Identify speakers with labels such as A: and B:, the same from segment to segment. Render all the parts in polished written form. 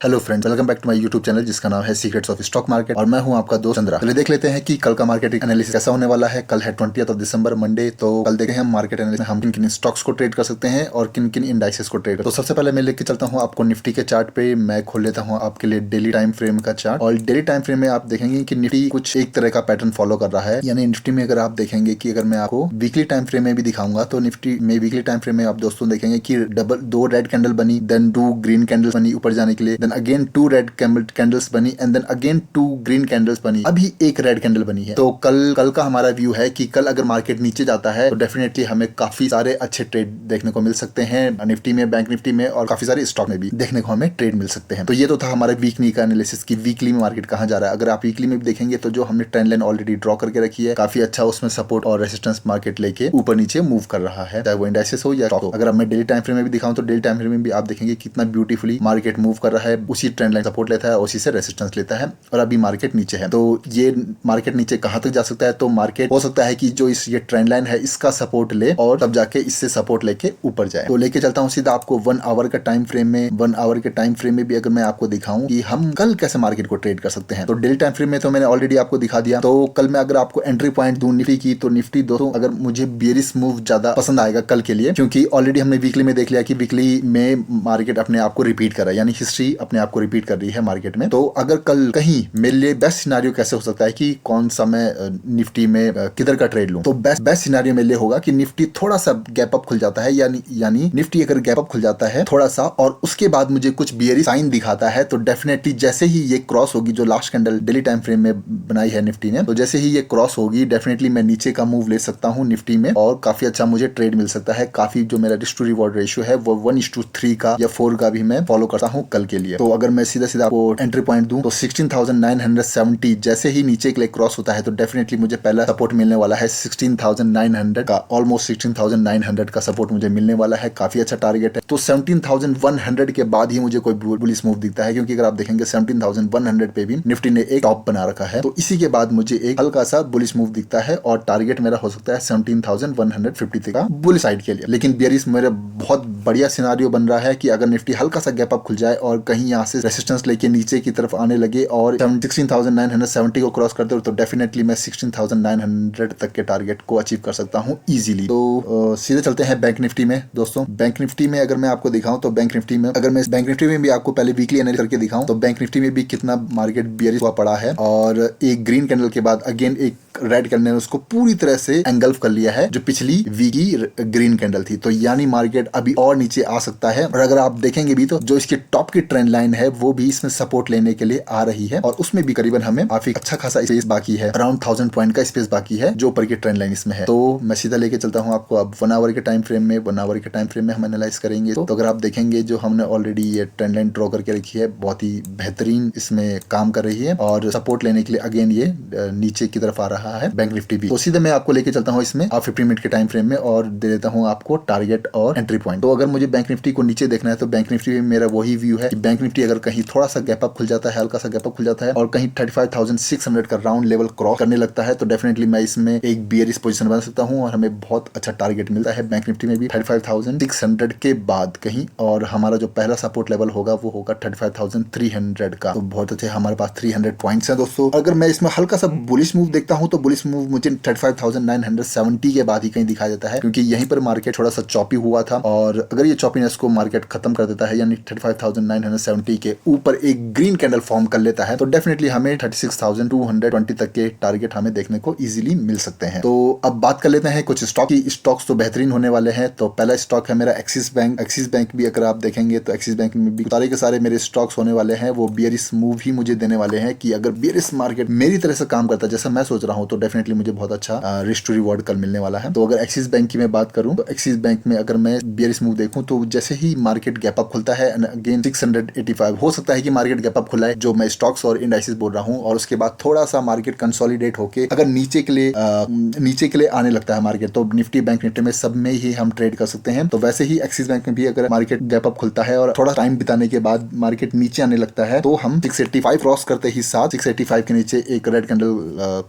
A: Hello friends, welcome back to my YouTube channel जिसका नाम है सीक्रेट्स ऑफ स्टॉक मार्केट और मैं हूं आपका दोस्त चंद्रा। चलिए देख लेते हैं कि कल का मार्केट एनालिसिस कैसा होने वाला है। कल है 20th दिसंबर मंडे। तो कल देखें हम मार्केट एनालिसिस में हम किन किन स्टॉक्स को ट्रेड कर सकते हैं और किन किन इंडाइसेस को ट्रेड। तो सबसे पहले मैं लेके चलता हूँ आपको निफ्टी के चार्ट पे। मैं खोल लेता हूँ आपके लिए डेली टाइम फ्रेम का चार्ट और डेली टाइम फ्रेम में आप देखेंगे कि निफ्टी कुछ एक तरह का पैटर्न फॉलो कर रहा है। यानी निफ्टी में अगर आप देखेंगे कि अगर मैं आपको वीकली टाइम फ्रेम में भी दिखाऊंगा तो निफ्टी में वीकली टाइम फ्रेम में आप दोस्तों देखेंगे कि दो रेड कैंडल बनी, देन 2 ग्रीन कैंडल्स बनी ऊपर जाने के लिए, देन अगेन 2 रेड कैंडल्स बनी and then again 2 green candles बनी, अभी एक रेड कैंडल बनी है। तो कल का हमारा व्यू है कि कल अगर मार्केट नीचे जाता है तो डेफिनेटली हमें काफी सारे अच्छे ट्रेड देखने को मिल सकते हैं। निफ्टी में, बैंक निफ्टी में और काफी सारे स्टॉक में भी देखने को हमें ट्रेड मिल सकते हैं। तो ये तो था हमारे वीकली का एनालिसिस की वीकली में मार्केट कहाँ जा रहा है। अगर आप वीकली में भी देखेंगे तो जो हमने ट्रेंड लाइन ऑलरेडी ड्रॉ करके रखी है, काफी अच्छा उसमें सपोर्ट और रेजिस्टेंस मार्केट लेके ऊपर नीचे मूव कर रहा है, चाहे वो इंडाइसेस हो या स्टॉक हो। अगर अब मैं डेली टाइम फ्रेम में भी दिखाऊं तो डेली टाइम फ्रेम में भी आप देखेंगे कितना ब्यूटीफुली मार्केट मूव कर रहा है, उसी ट्रेंड लाइन सपोर्ट लेता है, उसी से रेजिस्टेंस लेता है और अभी मार्केट नीचे है। तो ये मार्केट नीचे कहां तक जा सकता है, तो मार्केट हो सकता है कि जो ये ट्रेंड लाइन है इसका सपोर्ट ले और तब जाके इससे सपोर्ट लेके ऊपर जाए। तो लेके चलता हूं सीधा आपको 1 आवर का टाइम फ्रेम में। 1 आवर के टाइम फ्रेम में भी अगर मैं आपको दिखाऊं कि हम कल कैसे मार्केट को ट्रेड कर सकते हैं, तो डेली टाइम फ्रेम में तो मैंने ऑलरेडी आपको दिखा दिया। तो कल मैं अगर आपको एंट्री पॉइंट दूं निफ्टी की, तो निफ्टी दोस्तों अगर मुझे बेरिश मूव ज्यादा पसंद आएगा कल के लिए, क्योंकि ऑलरेडी हमने वीकली में देख लिया कि वीकली में मार्केट अपने आप को रिपीट कर रहा है, यानी हिस्ट्री अपने आप को रिपीट कर रही है मार्केट में। तो अगर कल कहीं मेरे लिए बेस्ट सिनेरियो कैसे हो सकता है कि कौन सा मैं निफ्टी में किधर का ट्रेड लूं, तो बेस्ट सिनेरियो मेरे लिए होगा कि निफ्टी थोड़ा सा गैप अप खुल जाता है, यानी निफ्टी अगर गैप अप खुल जाता है थोड़ा सा और उसके बाद मुझे कुछ बियरिश साइन दिखाता है, तो डेफिनेटली जैसे ही ये क्रॉस होगी, जो last candle daily time frame में बनाई है निफ्टी ने, तो जैसे ही ये क्रॉस होगी डेफिनेटली मैं नीचे का मूव ले सकता हूँ निफ्टी में और काफी अच्छा मुझे ट्रेड मिल सकता है। काफी जो मेरा रिस्क टू रिवॉर्ड रेशियो है वो 1:3 का या 4 का भी मैं फॉलो करता हूँ कल के लिए। तो अगर मैं सीधा सीधा आपको एंट्री पॉइंट दूं तो 16,970 जैसे ही नीचे के लिए क्रॉस होता है तो डेफिनेटली मुझे पहला सपोर्ट मिलने वाला है 16,900 का, ऑलमोस्ट 16,900 का सपोर्ट मुझे मिलने वाला है। काफी अच्छा टारगेट है। तो 17,100 के बाद ही मुझे कोई बुलिश मूव दिखता है, क्योंकि अगर आप देखेंगे 17,100 पे भी निफ्टी ने एक टॉप बना रखा है, तो इसी के बाद मुझे एक हल्का सा बुलिश मूव दिखता है और टारगेट मेरा हो सकता है 17,150 का बुलिश साइड के लिए। लेकिन बेयरिश मेरे बहुत बढ़िया सिनारियो बन रहा है कि अगर निफ्टी हल्का सा गैप अप खुल जाए और कहीं यहाँ से रेसिस्टेंस लेके नीचे की तरफ आने लगे और 16,970 को क्रॉस कर दे तो डेफिनेटली मैं 16,900 तक के टारगेट को अचीव कर सकता हूँ इजीली। तो सीधे चलते हैं बैंक निफ्टी में दोस्तों। बैंक निफ्टी में अगर मैं आपको दिखाऊं तो बैंक निफ्टी में अगर मैं बैंक निफ्टी में भी आपको पहले वीकली एनालिसिस करके दिखाऊं तो बैंक निफ्टी में भी कितना मार्केट बियरिश हुआ पड़ा है और एक ग्रीन कैंडल के बाद अगेन एक रेड कैंडल ने उसको पूरी तरह से एंगल्फ कर लिया है, जो पिछली वीक की ग्रीन कैंडल थी। तो यानी मार्केट अभी और नीचे आ सकता है और अगर आप देखेंगे भी तो जो इसके टॉप की ट्रेंड लाइन है वो भी इसमें सपोर्ट लेने के लिए आ रही है और उसमें भी करीबन हमें काफी अच्छा खासा स्पेस बाकी है, अराउंड 1000 पॉइंट का स्पेस बाकी है जो ऊपर की ट्रेंड लाइन इसमें है। तो मैं सीधा लेके चलता हूँ आपको अब 1 आवर के टाइम फ्रेम में। 1 आवर के टाइम फ्रेम में हम एनालाइज करेंगे तो अगर आप देखेंगे जो हमने ऑलरेडी ये ट्रेंड लाइन ड्रॉ करके रखी है बहुत ही बेहतरीन इसमें काम कर रही है और सपोर्ट लेने के लिए अगेन ये नीचे की तरफ आ रहा है बैंक निफ्टी भी। तो सीधे मैं आपको लेके चलता हूँ इसमें 15 मिनट के टाइम फ्रेम में और दे देता हूँ आपको टारगेट और एंट्री पॉइंट। तो अगर मुझे बैंक निफ्टी को नीचे देखना है तो बैंक निफ्टी में मेरा वही व्यू है कि बैंक निफ्टी अगर कहीं थोड़ा सा गैप अप खुल जाता है, हल्का सा गैप अप खुल जाता है और कहीं 35,600 का राउंड लेवल क्रॉस करने लगता है तो डेफिनेटली मैं इसमें एक बियरिश पोजीशन बना सकता हूँ और हमें बहुत अच्छा टारगेट मिलता है बैंक निफ्टी में भी 35,600 के बाद कहीं। और हमारा जो पहला सपोर्ट लेवल होगा वो होगा 35,300 का। तो बहुत अच्छे हमारे पास 300 पॉइंट्स हैं दोस्तों। अगर मैं इसमें हल्का सा बुलिश मूव देखता हूँ तो बुलिश मूव मुझे 35,970 के बाद ही कहीं दिखाई देता है, क्योंकि यहीं पर मार्केट थोड़ा सा चॉपी हुआ था और अगर ये चॉपीनेस को मार्केट खत्म कर देता है यानी 35,970 के ऊपर एक ग्रीन कैंडल फॉर्म कर लेता है तो डेफिनेटली हमें 36,220 तक के टारगेट हमें देखने को इजीली मिल सकते हैं। तो अब बात कर लेते हैं कुछ स्टॉक की। स्टॉक्स तो बेहतरीन होने वाले हैं। तो पहला स्टॉक है मेरा एक्सिस बैंक। एक्सिस बैंक भी अगर आप देखेंगे तो एक्सिस बैंक में भी सारे के सारे मेरे स्टॉक्स होने वाले हैं वो बियरिश मूव ही मुझे देने वाले हैं कि अगर बियरिश मार्केट मेरी तरह से काम करता है जैसा मैं सोच रहा हूँ तो डेफिनेटली मुझे बहुत अच्छा रिस्क टू रिवॉर्ड कल मिलने वाला है। तो अगर एक्सिस बैंक की मैं बात करूं तो एक्सिस बैंक में अगर मैं बियरिश मूव देखूं तो जैसे ही मार्केट गैप अप खुलता है अगेन 685 हो सकता है कि मार्केट गैप अप खुला है जो मैं स्टॉक्स और इंडाइसेस बोल रहा हूं और उसके बाद थोड़ा सा मार्केट कंसोलिडेट होके अगर नीचे के लिए आने लगता है मार्केट तो निफ्टी बैंक निफ्टी में सब में ही हम ट्रेड कर सकते हैं। तो वैसे ही एक्सिस बैंक में भी अगर मार्केट गैप अप खुलता है और थोड़ा टाइम बिताने के बाद मार्केट नीचे आने लगता है तो हम 685 क्रॉस करते ही साथ 685 के नीचे एक रेड कैंडल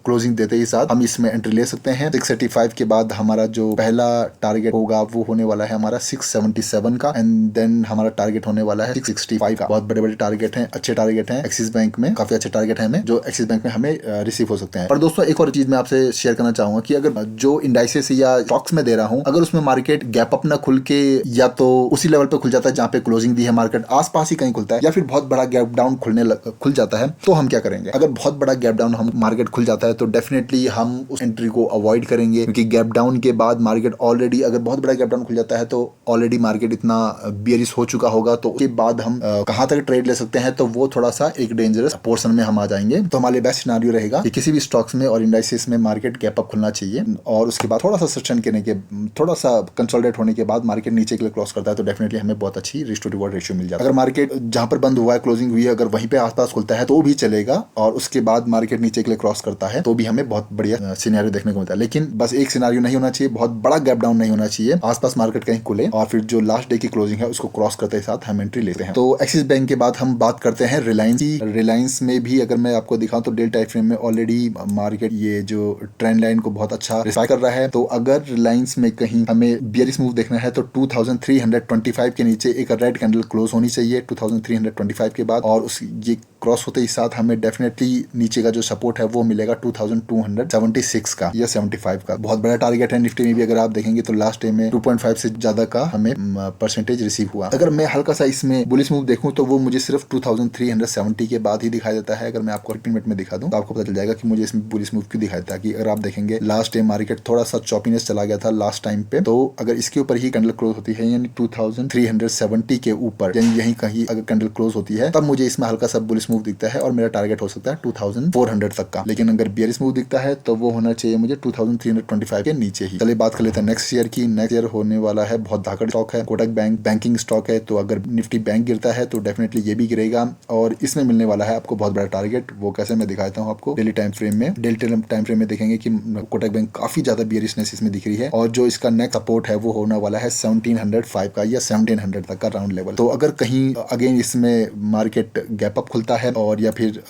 A: क्लोजिंग देते ही साथ हम इसमें एंट्री ले सकते हैं। 685 के बाद हमारा जो पहला टारगेट होगा वो होने वाला है हमारा 677 का, एंड देन हमारा टारगेट होने वाला है 665 का। बहुत बड़े बड़े टारगेट हैं, अच्छे टारगेट हैं। एक्सिस बैंक में काफी अच्छे टारगेट है हमें, जो एक्सिस बैंक में हमें रिसीव हो सकते हैं। पर दोस्तों एक और चीज मैं आपसे शेयर करना चाहूंगा कि अगर जो इंडाइसेस या स्टॉक्स में दे रहा हूं, अगर उसमें मार्केट गैप अप ना खुल के या तो उसी लेवल पे खुल जाता है जहां पे क्लोजिंग दी है, मार्केट आसपास ही कहीं खुलता है, या फिर बहुत बड़ा गैप डाउन खुल जाता है, तो हम क्या करेंगे? अगर बहुत बड़ा गैप डाउन हम मार्केट खुल जाता है तो डेफिनेटली हम उस एंट्री को अवॉइड करेंगे, क्योंकि गैप डाउन के बाद मार्केट ऑलरेडी, अगर बहुत बड़ा गैप डाउन खुल जाता है तो ऑलरेडी मार्केट इतना बियरिश हो चुका होगा, तो उसके बाद हम कहां तक ट्रेड ले सकते हैं, तो वो थोड़ा सा एक डेंजरस पोर्शन में हम आ जाएंगे। तो हमारे बेस्ट सिनेरियो रहेगा कि किसी भी स्टॉक्स में और इंडाइसेस में मार्केट गैप अप खुलना चाहिए, और उसके बाद थोड़ा सा सस्टेन करने के, थोड़ा सा कंसोलिडेट होने के बाद मार्केट नीचे के लिए क्रॉस करता है, तो डेफिनेटली हमें बहुत अच्छी रिस्क टू रिवॉर्ड रेशियो मिल जाता है। अगर मार्केट जहां पर बंद हुआ है, क्लोजिंग हुई है, अगर वहीं पे आसपास खुलता है तो भी चलेगा, और उसके बाद मार्केट नीचे के लिए क्रॉस करता है तो भी हमें बहुत बढ़िया सिनेरियो देखने को मिलता है। लेकिन बस एक सिनेरियो नहीं होना चाहिए, बहुत बड़ा गैप डाउन नहीं होना चाहिए, आसपास मार्केट कहीं खुले और फिर जो लास्ट डे की क्लोजिंग है उसको क्रॉस करते ही साथ हम एंट्री लेते हैं। तो एक्सिस बैंक के बाद हम बात करते हैं रिलायंस की। रिलायंस में भी अगर मैं आपको दिखाऊं तो डे टाइम फ्रेम में ऑलरेडी मार्केट ये जो ट्रेंड लाइन को बहुत अच्छा रिस्पेक्ट कर रहा है। तो अगर रिलायंस में कहीं हमें बियरिश मूव देखना है तो 2325 के नीचे एक रेड कैंडल क्लोज होनी चाहिए 2325 के बाद, और उस ये क्रॉस होते ही साथ हमें डेफिनेटली नीचे का जो सपोर्ट है वो मिलेगा 2276 का या 75 का। बहुत बड़ा टारगेट है। निफ्टी में भी अगर आप देखेंगे तो लास्ट डे में 2.5 से ज्यादा का हमें परसेंटेज रिसीव हुआ। अगर मैं हल्का सा इसमें बुलिश मूव देखूं तो वो मुझे सिर्फ 2370 के बाद ही दिखाई देता है। अगर मैं आपको 15 मिनट में दिखा दूं तो आपको पता चल जाएगा कि मुझे इसमें बुलिश मूव क्यों दिखाई देता है। कि अगर आप देखेंगे लास्ट डे मार्केट थोड़ा सा चॉपीनेस चला गया था लास्ट टाइम पे, तो अगर इसके ऊपर ही कैंडल क्लोज होती है यानी 2370 के ऊपर, यानी यही कहीं अगर कैंडल क्लोज होती है तब मुझे इसमें हल्का सा बुलिश मूव दिखता है और मेरा टारगेट हो सकता है 2400 तक का। लेकिन अगर बियरिश मूव दिखता है तो वो होना चाहिए मुझे 2325 के नीचे ही। चलिए बात कर लेते हैं नेक्स्ट शेयर की। नेक्स्ट शेयर होने वाला है बहुत धाकड़ स्टॉक है, कोटक बैंक बैंकिंग स्टॉक है। तो अगर निफ्टी बैंक गिरता है तो डेफिनेटली ये भी गिरेगा और इसमें मिलने वाला है आपको बहुत बड़ा टारगेट। वो कैसे मैं दिखाता हूँ आपको डेली टाइम फ्रेम में। डेली टाइम फ्रेम में देखेंगे कि कोटक बैंक काफी ज्यादा बियरिशनेस इसमें दिख रही है और जो इसका नेक्स्ट सपोर्ट है वो होने वाला है 1705 का या 1700 तक का राउंड लेवल। तो अगर कहीं अगेन इसमें मार्केट गैप अप खुलता है और या फिर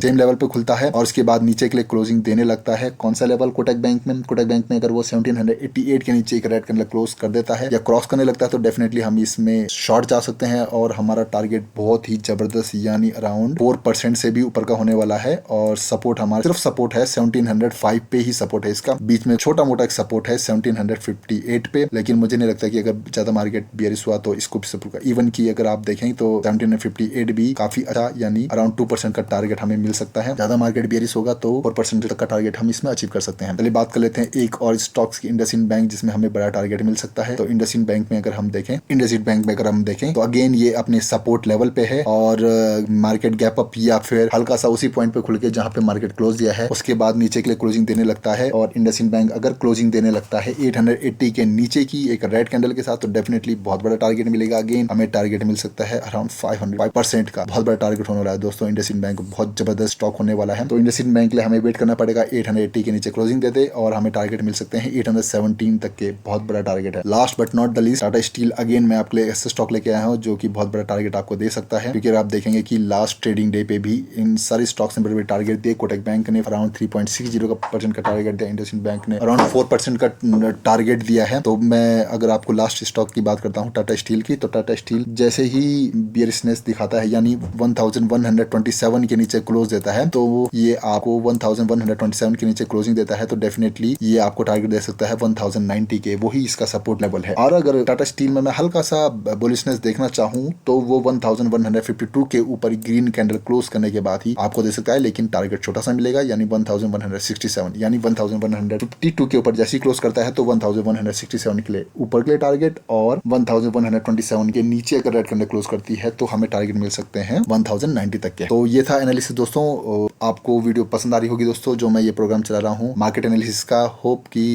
A: सेम लेवल पे खुलता है और उसके बाद नीचे के लिए क्लोजिंग देने लगता है, कौन सा लेवल? कोटक बैंक में। कोटक बैंक में अगर वो 1788 के नीचे एक रेड कैंडल क्लोज कर देता है या क्रॉस करने लगता है तो डेफिनेटली हम इसमें शॉर्ट जा सकते हैं और हमारा टारगेट बहुत ही जबरदस्त यानी अराउंड 4% से भी ऊपर का होने वाला है। और सपोर्ट हमारा सिर्फ सपोर्ट है 1705 पे ही सपोर्ट है इसका। बीच में छोटा मोटा एक सपोर्ट है 1758 पे, लेकिन मुझे नहीं लगता कि अगर ज्यादा मार्केट बियरिश हुआ तो इसको भी सपोर्ट का। इवन की अगर आप देखें तो 1758 भी काफी अच्छा यानी अराउंड 2% का टारगेट हमें मिल सकता है। ज्यादा मार्केट बियरिश होगा तो 4% तक का टारगेट हम इसमें अचीव कर सकते हैं। चलिए बात कर लेते हैं एक और स्टॉक्स की, इंडसइंड बैंक, जिसमें हमें बड़ा टारगेट मिल सकता है। तो इंडसइंड बैंक में अगर हम देखें, इंडसइंड बैंक में अगर हम देखें तो अगेन ये अपने सपोर्ट लेवल पे है और मार्केट गैप अप या फिर हल्का सा उसी पॉइंट पे खुल के जहां पे मार्केट क्लोज दिया है उसके बाद नीचे के लिए क्लोजिंग देने लगता है। और इंडसइंड बैंक अगर क्लोजिंग देने लगता है 880 के नीचे की एक रेड कैंडल के साथ तो डेफिनेटली बहुत बड़ा टारगेट मिलेगा। अगेन हमें टारगेट मिल सकता है अराउंड 500% का। बहुत बड़ा टारगेट होने वाला है दोस्तों। इंडसइंड बैंक बहुत जबरदस्त स्टॉक होने वाला है। तो इंडसइंड बैंक के लिए हमें वेट करना पड़ेगा 880 के नीचे क्लोजिंग दे दे और हमें टारगेट मिल सकते हैं 817 तक के। बहुत बड़ा टारगेट है। Last but not the least Tata steel. Again मैं आपके लिए ऐसे स्टॉक लेके आया हूं जो कि बहुत बड़ा टारगेट आपको दे सकता है, क्योंकि आप देखेंगे कि लास्ट ट्रेडिंग डे पे भी इन सारी स्टॉक्स ने बड़े बड़े टारगेट दिए। कोटक बैंक ने अराउंड 3.60% का टारगेट दिया, इंडसइंड बैंक ने अराउंड 4% का टारगेट दिया है। तो मैं अगर आपको लास्ट स्टॉक की बात करता हूँ टाटा स्टील की, तो टाटा स्टील जैसे ही बियरिशनेस दिखाता है यानी 1127 के नीचे क्लोज देता है तो ये आपको 1127 के नीचे क्लोजिंग देता है तो डेफिनेटली ये आपको टारगेट दे सकता है 1090 के। वही इसका सपोर्ट लेवल है। और अगर टाटा स्टील में मैं हल्का सा बुलिशनेस देखना चाहूँ तो वो 1152 के ऊपर ग्रीन कैंडल क्लोज करने के बाद ही आपको दे सकता है, लेकिन टारगेट छोटा सा मिलेगा यानी 1167 यानी 1152 के ऊपर जैसे ही क्लोज करता है तो 1167 के लिए ऊपर के लिए टारगेट और 1127 के नीचे अगर रेड कैंडल क्लोज करती है तो हमें टारगेट मिल सकते हैं 1090 तक के। तो ये था एनालिसिस दोस्तों। आपको वीडियो पसंद आ रही होगी दोस्तों जो मैं ये प्रोग्राम चला रहा हूँ मार्केट एनालिसिस का। होप कि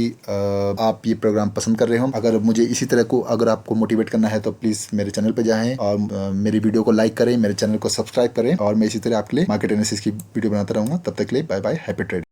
A: आप ये प्रोग्राम पसंद कर रहे हो। अगर मुझे इसी तरह को अगर आपको मोटिवेट करना है तो प्लीज मेरे चैनल पे जाएं और मेरी वीडियो को लाइक करें, मेरे चैनल को सब्सक्राइब करें और मैं इसी तरह आपके लिए मार्केट एनालिसिस की वीडियो बनाता रहूंगा। तब तक के लिए बाय बाय, हैप्पी ट्रेडिंग।